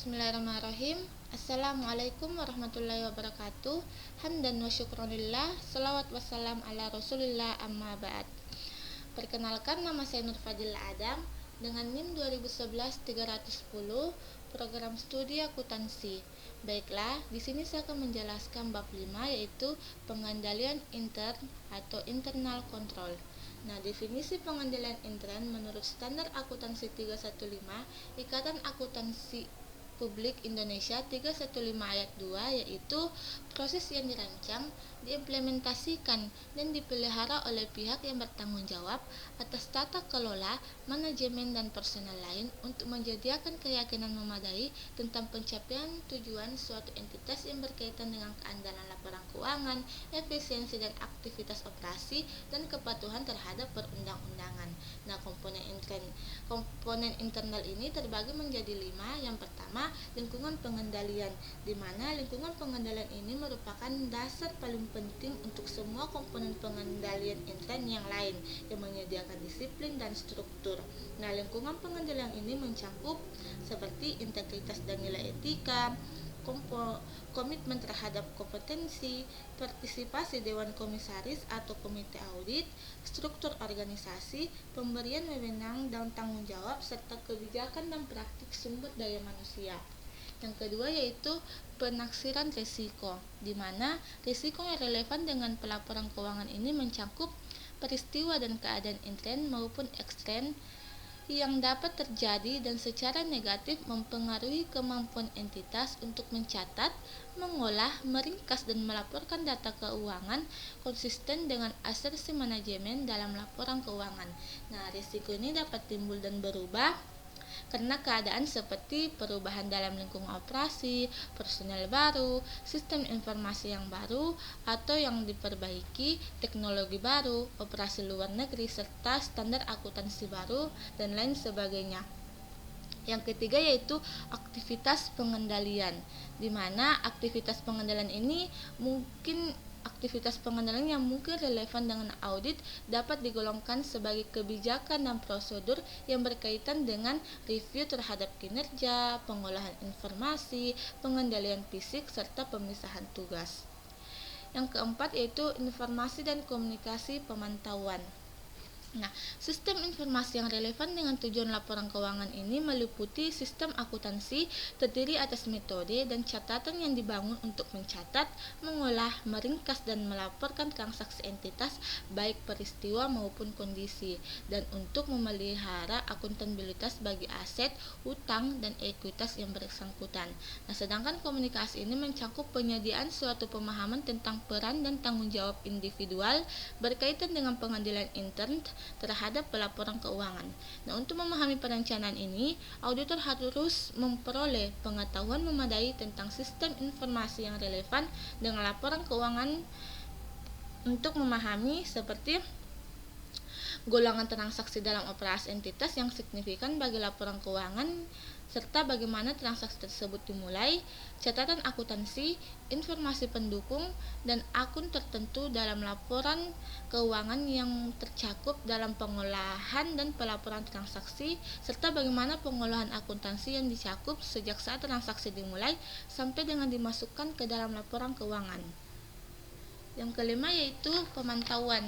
Bismillahirrahmanirrahim. Assalamualaikum warahmatullahi wabarakatuh. Hamdan wa syukronillah. Salawat wassalam ala rasulillah amma ba'd. Perkenalkan, nama saya Nur Fadil Adam dengan NIM 2011-310, program studi akuntansi. Baiklah, di sini saya akan menjelaskan bab 5, yaitu pengendalian intern atau internal control. Nah, definisi pengendalian intern menurut standar akuntansi 315 Ikatan Akuntansi Publik Indonesia 315 ayat 2, yaitu proses yang dirancang, diimplementasikan, dan dipelihara oleh pihak yang bertanggung jawab atas tata kelola, manajemen, dan personel lain untuk menyediakan keyakinan memadai tentang pencapaian tujuan suatu entitas yang berkaitan dengan keandalan laporan keuangan, efisiensi dan aktivitas operasi, dan kepatuhan terhadap perundang-undangan. Nah, komponen internal ini terbagi menjadi 5. Yang pertama, lingkungan pengendalian, di mana lingkungan pengendalian ini merupakan dasar paling penting untuk semua komponen pengendalian intern yang lain yang menyediakan disiplin dan struktur. Nah, lingkungan pengendalian ini mencakup seperti integritas dan nilai etika, komitmen terhadap kompetensi, partisipasi Dewan Komisaris atau Komite Audit, struktur organisasi, pemberian wewenang dan tanggung jawab, serta kebijakan dan praktik sumber daya manusia. Yang kedua yaitu penaksiran risiko, di mana risiko yang relevan dengan pelaporan keuangan ini mencakup peristiwa dan keadaan intern maupun ekstern yang dapat terjadi dan secara negatif mempengaruhi kemampuan entitas untuk mencatat, mengolah, meringkas, dan melaporkan data keuangan konsisten dengan asersi manajemen dalam laporan keuangan. Nah, risiko ini dapat timbul dan berubah karena keadaan seperti perubahan dalam lingkungan operasi, personel baru, sistem informasi yang baru atau yang diperbaiki, teknologi baru, operasi luar negeri, serta standar akuntansi baru, dan lain sebagainya. Yang ketiga yaitu aktivitas pengendalian, di mana aktivitas pengendalian ini aktivitas pengendalian yang mungkin relevan dengan audit dapat digolongkan sebagai kebijakan dan prosedur yang berkaitan dengan review terhadap kinerja, pengolahan informasi, pengendalian fisik, serta pemisahan tugas. Yang keempat yaitu informasi dan komunikasi pemantauan. Nah, sistem informasi yang relevan dengan tujuan laporan keuangan ini meliputi sistem akuntansi terdiri atas metode dan catatan yang dibangun untuk mencatat, mengolah, meringkas, dan melaporkan transaksi entitas baik peristiwa maupun kondisi, dan untuk memelihara akuntabilitas bagi aset, utang, dan ekuitas yang bersangkutan. Nah, sedangkan komunikasi ini mencakup penyediaan suatu pemahaman tentang peran dan tanggung jawab individual berkaitan dengan pengendalian intern terhadap pelaporan keuangan. Nah, untuk memahami perencanaan ini, auditor harus memperoleh pengetahuan memadai tentang sistem informasi yang relevan dengan laporan keuangan untuk memahami seperti golongan transaksi dalam operasi entitas yang signifikan bagi laporan keuangan, serta bagaimana transaksi tersebut dimulai, catatan akuntansi, informasi pendukung, dan akun tertentu dalam laporan keuangan yang tercakup dalam pengolahan dan pelaporan transaksi, serta bagaimana pengolahan akuntansi yang dicakup sejak saat transaksi dimulai sampai dengan dimasukkan ke dalam laporan keuangan. Yang kelima yaitu pemantauan,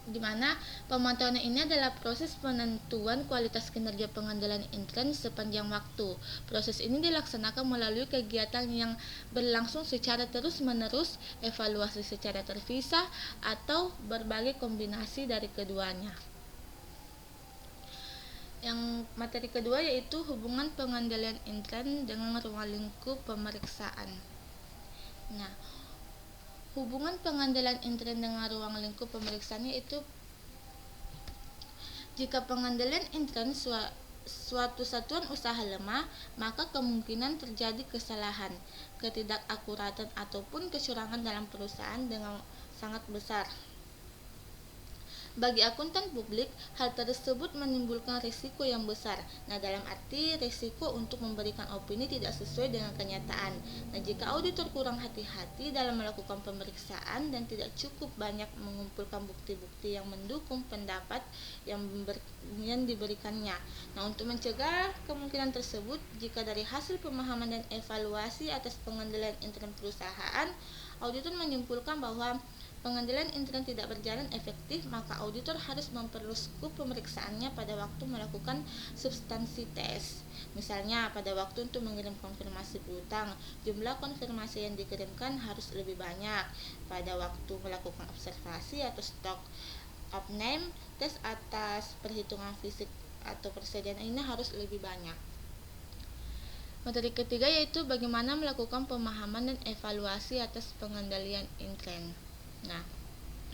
di mana pemantauan ini adalah proses penentuan kualitas kinerja pengendalian intern sepanjang waktu. Proses ini dilaksanakan melalui kegiatan yang berlangsung secara terus-menerus, evaluasi secara terpisah, atau berbagai kombinasi dari keduanya. Yang materi kedua yaitu hubungan pengendalian intern dengan ruang lingkup pemeriksaan. Nah, hubungan pengendalian intern dengan ruang lingkup pemeriksaan yaitu jika pengendalian intern suatu satuan usaha lemah, maka kemungkinan terjadi kesalahan, ketidakakuratan ataupun kecurangan dalam perusahaan dengan sangat besar. Bagi akuntan publik, hal tersebut menimbulkan risiko yang besar. Nah, dalam arti risiko untuk memberikan opini tidak sesuai dengan kenyataan. Nah, jika auditor kurang hati-hati dalam melakukan pemeriksaan dan tidak cukup banyak mengumpulkan bukti-bukti yang mendukung pendapat yang diberikannya. Nah, untuk mencegah kemungkinan tersebut, jika dari hasil pemahaman dan evaluasi atas pengendalian intern perusahaan, auditor menyimpulkan bahwa pengendalian intern tidak berjalan efektif, maka auditor harus memperluas skop pemeriksaannya pada waktu melakukan substansi tes. Misalnya, pada waktu untuk mengirim konfirmasi piutang, jumlah konfirmasi yang dikirimkan harus lebih banyak. Pada waktu melakukan observasi atau stok upname, tes atas perhitungan fisik atau persediaan ini harus lebih banyak. Materi ketiga yaitu bagaimana melakukan pemahaman dan evaluasi atas pengendalian intern. Nah,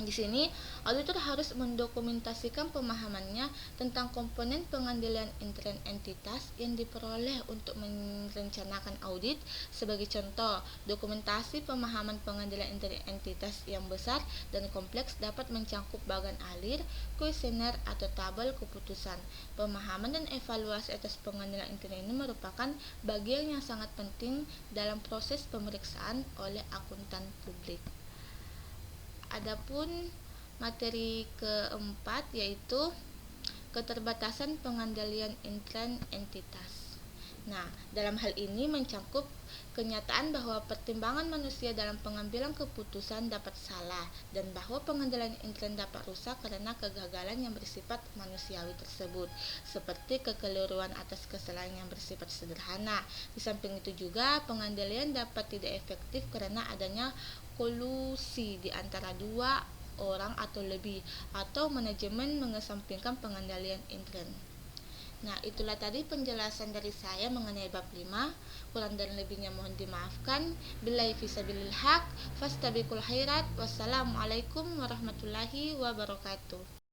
di sini auditor harus mendokumentasikan pemahamannya tentang komponen pengendalian intern entitas yang diperoleh untuk merencanakan audit. Sebagai contoh, dokumentasi pemahaman pengendalian intern entitas yang besar dan kompleks dapat mencangkup bagan alir, kuesioner atau tabel keputusan. Pemahaman dan evaluasi atas pengendalian intern ini merupakan bagian yang sangat penting dalam proses pemeriksaan oleh akuntan publik. Adapun materi keempat yaitu keterbatasan pengendalian intern entitas. Nah, dalam hal ini mencangkup kenyataan bahwa pertimbangan manusia dalam pengambilan keputusan dapat salah dan bahwa pengendalian intern dapat rusak karena kegagalan yang bersifat manusiawi tersebut, seperti kekeliruan atas kesalahan yang bersifat sederhana. Di samping itu juga pengendalian dapat tidak efektif karena adanya kolusi di antara dua orang atau lebih, atau manajemen mengesampingkan pengendalian intern. Nah, itulah tadi penjelasan dari saya mengenai bab 5. Kurang dan lebihnya mohon dimaafkan. Billahi fisabilil haq, fastabiqul khairat. Wassalamualaikum warahmatullahi wabarakatuh.